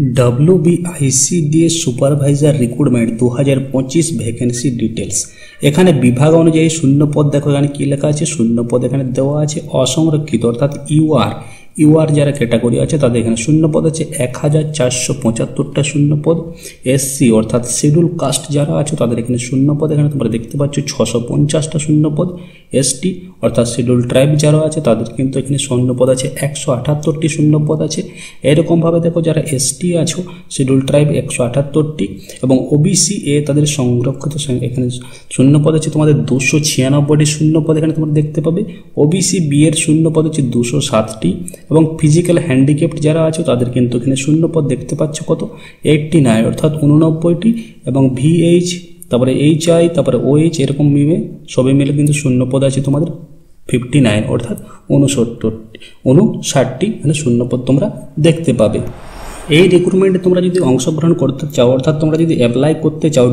WBICDS supervisor recruitment 2025 vacancy details. এখানে বিভাগ অনুযায়ী শূন্য পদ দেখো এখানে কি লেখা আছে, শূন্য পদ এখানে দেওয়া আছে অসংরক্ষিত অর্থাৎ ইউআর যারা ক্যাটাগরি আছে তাদের এখানে শূন্য পদ আছে 1475টা শূন্য পদ। এসসি অর্থাৎ শিডিউল কাস্ট যারা আছে তাদের এখানে শূন্য পদ এখানে তোমরা দেখতে পাচ্ছ 650টা শূন্য পদ। এসটি অর্থাৎ শিডিউল ট্রাইব যারা আছে তাদের কিন্তু এখানে শূন্য পদ আছে 178টি শূন্য পদ আছে। এরকমভাবে দেখো যারা এসটি আছো শিডিউল ট্রাইব 178টি এবং ওবিসি তাদের সংরক্ষিত এখানে শূন্য পদ আছে তোমাদের 296টি শূন্য পদ এখানে তোমরা দেখতে পাবে। ওবিসি বি এর শূন্য পদ হচ্ছে 207টি এবং ফিজিক্যাল হ্যান্ডিক্যাপ্ট যারা আছে তাদের কিন্তু এখানে শূন্য পদ দেখতে পাচ্ছ কত 89 অর্থাৎ 89টি এবং ভিএইচ তারপরে এইচআই তারপরে ওএইচ এরকম সবে মিলে কিন্তু শূন্য পদ আছে তোমাদের 59 অর্থাৎ 59টি মানে শূন্য পদ তোমরা দেখতে পাবে। এই রিক্রুটমেন্টে তোমরা যদি অংশগ্রহণ করতে চাও অর্থাৎ তোমরা যদি অ্যাপ্লাই করতে চাও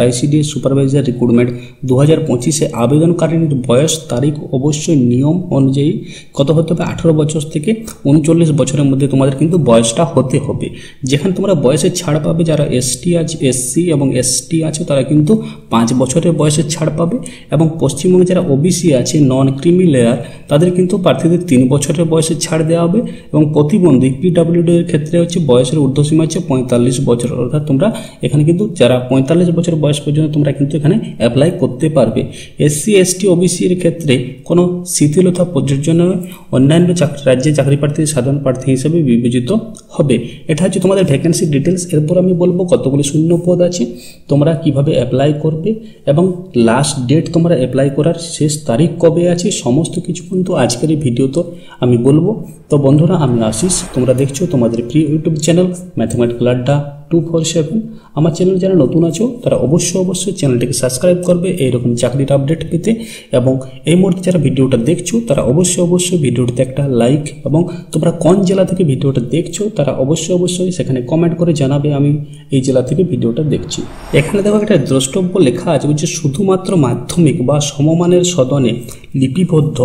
ICDS সুপারভাইজার রিক্রুটমেন্ট 2025-এ আবেদনকারীর বয়স তারিখ অবশ্যই নিয়ম অনুযায়ী কত হতে হবে 18 বছর থেকে 39 বছরের মধ্যে তোমাদের কিন্তু বয়সটা হতে হবে। যেখানে তোমরা বয়সের ছাড় পাবে যারা এসটি আছে এসসি এবং এসটি আছে তারা কিন্তু 5 বছরের বয়সের ছাড় পাবে এবং পশ্চিমবঙ্গে যারা ওবিসি আছে নন ক্রিমি লেয়ার তাদের কিন্তু প্রার্থীদের 3 বছরের বয়সের ছাড় দেওয়া হবে এবং প্রতিবন্ধী পিডব্লিউডি ক্ষেত্রে হচ্ছে বয়সের ঊর্ধ্বসীমা হচ্ছে 45 বছর অর্থাৎ তোমরা এখানে কিন্তু যারা 45 বছর বয়স পর্যন্ত তোমরা কিন্তু এখানে অ্যাপ্লাই করতে পারবে। এসসি এসটি ওবিসি এর ক্ষেত্রে কোনো শিথিলতা প্রযোজ্য নয়, অন্যান্য রাজ্যে চাকরি প্রার্থী সাধারণ প্রার্থী হিসেবে বিবেচিত হবে। এটা হচ্ছে তোমাদের ভ্যাকেন্সি ডিটেলস। এরপর আমি বলবো কতগুলি শূন্য পদ আছে, তোমরা কিভাবে অ্যাপ্লাই করবে এবং লাস্ট ডেট তোমরা অ্যাপ্লাই করার শেষ তারিখ কবে আছে সমস্ত কিছু কিন্তু আজকের এই ভিডিওতে আমি বলবো। তো বন্ধুরা আমি আশিস, তোমরা দেখছো তোমাদের প্রিয় ইউটিউব চ্যানেল ম্যাথমেটিক্যাল আড্ডা 247। আমার চ্যানেল যারা নতুন আছো তারা অবশ্যই চ্যানেলটিকে সাবস্ক্রাইব করবে এইরকম চাকরির আপডেট পেতে এবং এই মুহূর্তে যারা ভিডিওটা দেখছো তারা অবশ্যই ভিডিওটিতে একটা লাইক এবং তোমরা কোন জেলা থেকে ভিডিওটা দেখছো তারা অবশ্যই সেখানে কমেন্ট করে জানাবে আমি এই জেলা থেকে ভিডিওটা দেখছি। এখানে দেখো একটা দ্রষ্টব্য লেখা আছে যে শুধুমাত্র মাধ্যমিক বা সমমানের সদনে লিপিবদ্ধ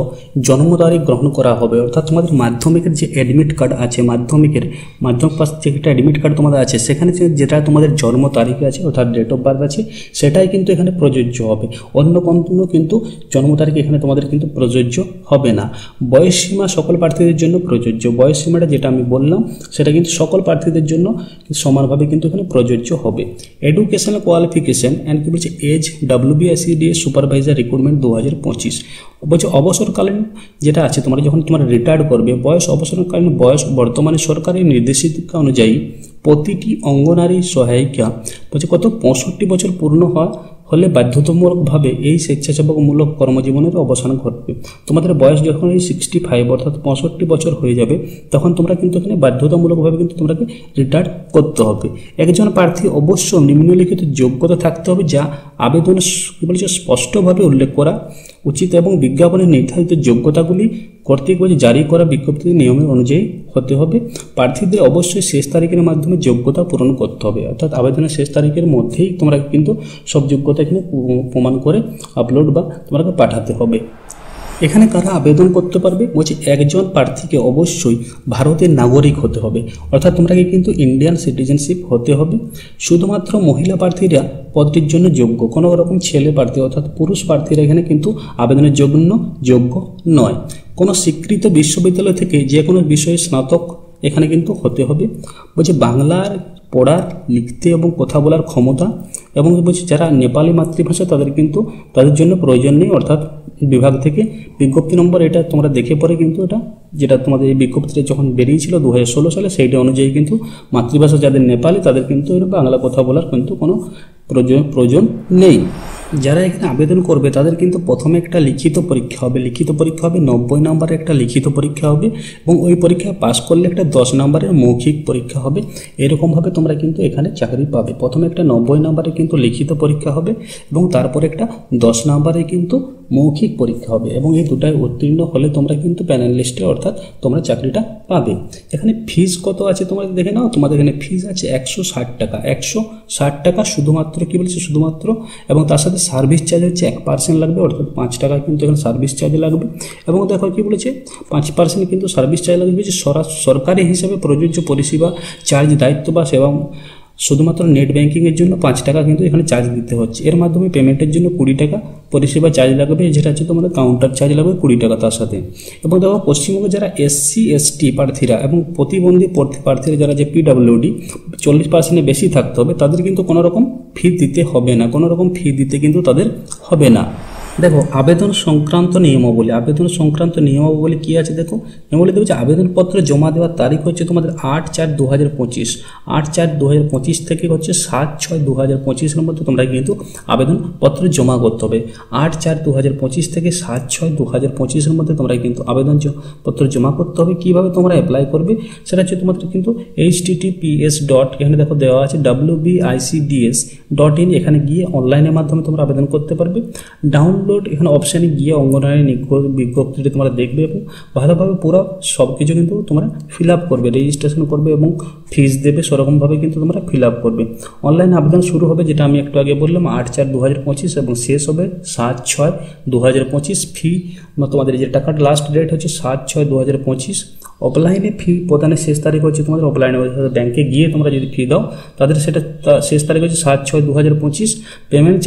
জন্ম তারিখ গ্রহণ করা হবে। অর্থাৎ তোমাদের মাধ্যমিকের যে অ্যাডমিট কার্ড আছে মাধ্যমিক পাস যে একটা অ্যাডমিট কার্ড তোমাদের আছে সেখানে যেটা তোমাদের জন্ম তারিখ আছে অর্থাৎ ডেট অফ বার্থ আছে সেটাই কিন্তু এখানে প্রযোজ্য হবে। অন্য কোনো কিন্তু জন্ম তারিখ এখানে তোমাদের কিন্তু প্রযোজ্য হবে না। বয়সসীমা সকল প্রার্থীদের জন্য প্রযোজ্য। বয়সসীমাটা যেটা আমি বললাম সেটা কিন্তু সকল প্রার্থীদের জন্য সমানভাবে কিন্তু এখানে প্রযোজ্য হবে। এডুকেশনাল কোয়ালিফিকেশন অ্যান্ড কি বলছে এজ WBICDS সুপারভাইজার রিক্রুটমেন্ট 2025 বলছে অবসরকালীন যেটা আছে তোমরা যখন তোমরা রিটায়ার্ড করবে অবসরকালীন বয়স বর্তমানে সরকারি নির্দেশিকা অনুযায়ী প্রতিটি অঙ্গনারী সহায়িকা বলছে কত 65 বছর পূর্ণ হলে বাধ্যতামূলকভাবে এই স্বেচ্ছাসেবকমূলক কর্মজীবনের অবসান ঘটবে। তোমাদের বয়স যখন এই 65 অর্থাৎ 65 বছর হয়ে যাবে তখন তোমরা কিন্তু এখানে বাধ্যতামূলকভাবে কিন্তু তোমাকে রিটায়ার করতে হবে। একজন প্রার্থী অবশ্য নিম্নলিখিত যোগ্যতা থাকতে হবে যা আবেদনে কি বলছে স্পষ্টভাবে উল্লেখ করা উচিত এবং বিজ্ঞাপনের নির্ধারিত যোগ্যতাগুলি কর্তৃক জারি করা বিজ্ঞপ্তির নিয়মের অনুযায়ী হতে হবে। প্রার্থীদের অবশ্যই শেষ তারিখের মাধ্যমে যোগ্যতা পূরণ করতে হবে অর্থাৎ আবেদনের শেষ তারিখের মধ্যেই তোমরা কিন্তু সব যোগ্যতা এখানে প্রমাণ করে আপলোড বা তোমাকে পাঠাতে হবে। এখানে কারা আবেদন করতে পারবে বলছে একজন প্রার্থীকে অবশ্যই ভারতের নাগরিক হতে হবে অর্থাৎ তোমাকে কিন্তু ইন্ডিয়ান সিটিজেনশিপ হতে হবে। শুধুমাত্র মহিলা প্রার্থীরা পদটির জন্য যোগ্য, কোনো রকম ছেলে প্রার্থী অর্থাৎ পুরুষ প্রার্থীরা এখানে কিন্তু আবেদনের জন্য যোগ্য নয়। কোনো স্বীকৃত বিশ্ববিদ্যালয় থেকে যে কোনো বিষয়ে স্নাতক এখানে কিন্তু হতে হবে। বলছে বাংলার পড়ার লিখতে এবং কথা বলার ক্ষমতা এবং বলছে যারা নেপালি মাতৃভাষা তাদের জন্য প্রয়োজন নেই অর্থাৎ বিভাগ থেকে বিজ্ঞপ্তি নম্বর এটা তোমরা দেখে পরে কিন্তু এটা যেটা তোমাদের এই বিজ্ঞপ্তিটা যখন বেরিয়েছিল 2016 সালে সেইটা অনুযায়ী কিন্তু মাতৃভাষা যাদের নেপালি তাদের কিন্তু বাংলা কথা বলার কিন্তু কোনো প্রয়োজন নেই। যারা এখানে আবেদন করবে তাদের কিন্তু প্রথমে একটা লিখিত পরীক্ষা হবে 90 নম্বরের একটা লিখিত পরীক্ষা হবে এবং ওই পরীক্ষায় পাস করলে একটা 10 নম্বরের মৌখিক পরীক্ষা হবে। এরকমভাবে তোমরা কিন্তু এখানে চাকরি পাবে। প্রথমে একটা 90 নম্বরের কিন্তু লিখিত পরীক্ষা হবে এবং তারপরে একটা 10 নম্বরে কিন্তু মৌখিক পরীক্ষা হবে এবং এই দুটায় উত্তীর্ণ হলে তোমরা কিন্তু প্যানেল লিস্টে অর্থাৎ তোমরা চাকরিটা পাবে। এখানে ফিজ কত আছে তোমরা দেখে নাও। তোমাদের এখানে ফিজ আছে 160 টাকা। 160 টাকা শুধুমাত্র কি বলছে শুধুমাত্র, এবং তার সাথে সার্ভিস চার্জ হচ্ছে 1% লাগবে, অর্থাৎ 5 টাকা কিন্তু এখানে সার্ভিস চার্জ লাগবে। এবং দেখো কি বলেছে 5% কিন্তু সার্ভিস চার্জ লাগবে, যে সরকারি হিসাবে প্রযোজ্য পরিষেবা চার্জ দায়িত্ব বা সেবা শুধুমাত্র নেট ব্যাঙ্কিংয়ের জন্য 5 টাকা কিন্তু এখানে চার্জ দিতে হচ্ছে। এর মাধ্যমে পেমেন্টের জন্য 20 টাকা পরিষেবা চার্জ লাগবে, যেটা হচ্ছে তোমাদের কাউন্টার চার্জ লাগবে 20 টাকা তার সাথে। এবং দেখো পশ্চিমবঙ্গে যারা SC ST প্রার্থীরা এবং প্রতিবন্ধী প্রার্থীরা যারা যে PWD 40% বেশি থাকতে হবে, তাদের কিন্তু কোনো রকম ফি দিতে হবে না, কোনো রকম ফি দিতে কিন্তু তাদের হবে না। দেখো আবেদন সংক্রান্ত নিয়মাবলী, আবেদন সংক্রান্ত নিয়মাবলী কি আছে দেখো। নিয়মাবলী দেখো যে আবেদনপত্র জমা দেওয়ার তারিখ হচ্ছে তোমাদের 8/4/2025, 8/4/2025 থেকে হচ্ছে 7/6/2025 মধ্যে তোমরা কিন্তু আবেদনপত্র জমা করতে হবে। 8/4/2025 থেকে 7/6/2025 মধ্যে তোমরা কিন্তু আবেদনপত্র জমা করতে হবে। কিভাবে তোমরা অ্যাপ্লাই করবে সেটা হচ্ছে তোমাদের কিন্তু https. এখানে দেখো দেওয়া আছে wbicds.in, এখানে গিয়ে অনলাইনের মাধ্যমে তোমরা আবেদন করতে পারবে। ডাউনলোড এখানে অপশানে গিয়ে অঙ্গনওয়াড়ি বিজ্ঞপ্তিটি তোমরা দেখবে এবং ভালোভাবে পুরো সব কিছু কিন্তু তোমরা ফিল আপ করবে, রেজিস্ট্রেশন করবে এবং ফিস দেবে, সেরকমভাবে কিন্তু তোমরা ফিল আপ করবে। অনলাইন আবেদন শুরু হবে যেটা আমি একটু আগে বললাম 8/4/2025 এবং শেষ হবে 7/6/2025। ফি তোমাদের যে টাকার লাস্ট ডেট হচ্ছে 7/6/2025। অফলাইনে ফি প্রদানের শেষ তারিখ হচ্ছে তোমাদের অফলাইনে ব্যাংকে গিয়ে তোমরা যদি ফি দাও তাদের সেটা শেষ তারিখ হচ্ছে 7/6/2025। পেমেন্ট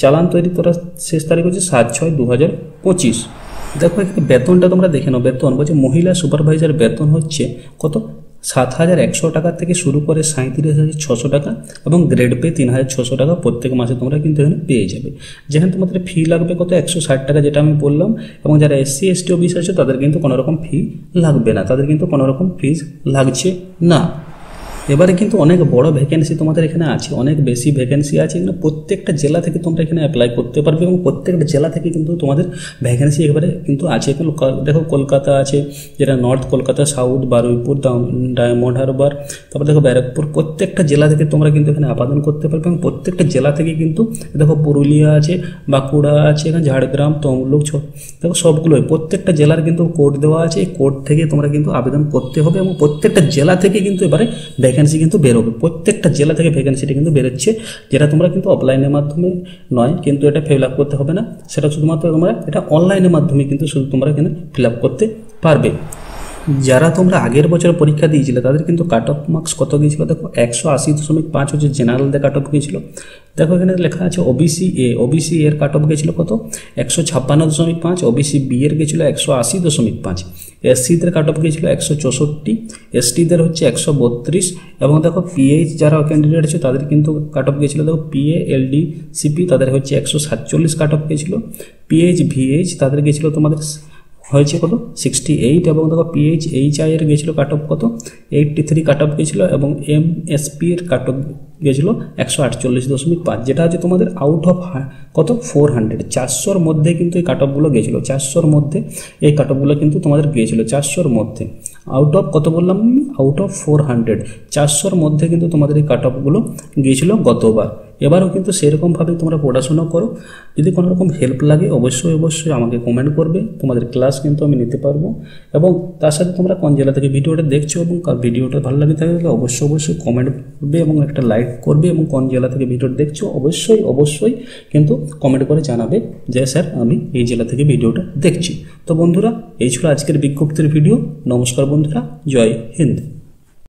চালান তৈরি করার শেষ তারিখ হচ্ছে 7/6/2025। দেখো এখানে বেতনটা তোমরা দেখে নাও। বেতন বলছে মহিলা সুপারভাইজার বেতন হচ্ছে কত 7,100 টাকা থেকে শুরু করে 37,600 টাকা এবং গ্রেড পে 3,600 টাকা প্রত্যেক মাসে তোমরা কিন্তু এখানে পেয়ে যাবে। যেখানে তোমাদের ফি লাগবে কত 160 টাকা, যেটা আমি বললাম। এবং যারা SC ST OBC আছে তাদের কিন্তু কোনো রকম ফি লাগবে না, তাদের কিন্তু কোনো রকম ফিজ লাগছে না। এবারে কিন্তু অনেক বড় ভ্যাকেন্সি তোমাদের এখানে আছে, অনেক বেশি ভ্যাকেন্সি আছে। এখানে প্রত্যেকটা জেলা থেকে তোমরা এখানে অ্যাপ্লাই করতে পারবে এবং প্রত্যেকটা জেলা থেকে কিন্তু তোমাদের ভ্যাকেন্সি এবারে কিন্তু আছে। দেখো কলকাতা আছে, যেটা north Kolkata, south Baruipur, diamond Harbour, তারপর দেখো ব্যারাকপুর, প্রত্যেকটা জেলা থেকে তোমরা কিন্তু এখানে আবেদন করতে পারবে। এবং প্রত্যেকটা জেলা থেকে কিন্তু দেখো পুরুলিয়া আছে, বাঁকুড়া আছে, এখানে ঝাড়গ্রাম, তমলুক, দেখো সবগুলোই প্রত্যেকটা জেলার কিন্তু কোড দেওয়া আছে। এই কোড থেকে তোমরা কিন্তু আবেদন করতে হবে এবং প্রত্যেকটা জেলা থেকে কিন্তু এবারে ভ্যাকেন্সি কিন্তু বেরোবে। প্রত্যেকটা জেলা থেকে ভ্যাকেন্সিটা কিন্তু বেরোচ্ছে, যেটা তোমরা কিন্তু অফলাইনের মাধ্যমে নয় কিন্তু এটা ফিল আপ করতে হবে না, সেটা শুধুমাত্র তোমরা এটা অনলাইনের মাধ্যমে কিন্তু শুধু তোমরা এখানে ফিল আপ করতে পারবে। যারা তোমরা আগের বছর পরীক্ষা দিয়েছিলে তাদের কিন্তু কাট অফ মার্কস কত গিয়েছিল দেখো 180.5 হচ্ছে জেনারেলদের কাট অফ গিয়েছিল। দেখো এখানে লেখা আছে ওবিসি এর কাট অফ গেছিল কত 156.5, ওবিসি বি এর গেছিল 180.5, এসসিদের কাট অফ গিয়েছিল 164, এসটিদের হচ্ছে 132 এবং দেখো পিএইচ যারা ক্যান্ডিডেট আছে তাদের কিন্তু কাট অফ গিয়েছিল দেখো পিএ এলডি সিপি তাদের হচ্ছে 147 কাট অফ গিয়েছিল, পিএইচ ভিএইচ তাদের গেছিল তোমাদের হয়েছে কত 68 এবং দেখো PHHI এর গেছিল কাট অফ কত 83 কাট অফ গেছিল এবং MSP এর কাট অফ গেছিল 148.5, যেটা হচ্ছে তোমাদের আউট অফ কত 400 মধ্যে কিন্তু এই কাট অফগুলো গেছিল, 400 মধ্যে এই কাট অফগুলো কিন্তু তোমাদের গিয়েছিল 400 মধ্যে। আউট অফ কত বললাম আউট অফ 400, 400 মধ্যে কিন্তু তোমাদের এই কাট অফগুলো গিয়েছিল গতবার। এবারও কিন্তু সেরকমভাবে তোমরা পড়াশোনা করো। যদি কোনো রকম হেল্প লাগে অবশ্যই আমাকে কমেন্ট করবে, তোমাদের ক্লাস কিন্তু আমি নিতে পারবো। এবং তার সাথে তোমরা কোন জেলা থেকে ভিডিওটা দেখছো এবং ভিডিওটা ভালো লাগে থাকলে অবশ্যই কমেন্ট করবে এবং একটা লাইক করবে এবং কোন জেলা থেকে ভিডিওটা দেখছো অবশ্যই কিন্তু কমেন্ট করে জানাবে যে স্যার আমি এই জেলা থেকে ভিডিওটা দেখছি। তো বন্ধুরা এই ছিল আজকের বিজ্ঞপ্তির ভিডিও। নমস্কার বন্ধুরা, জয় হিন্দ।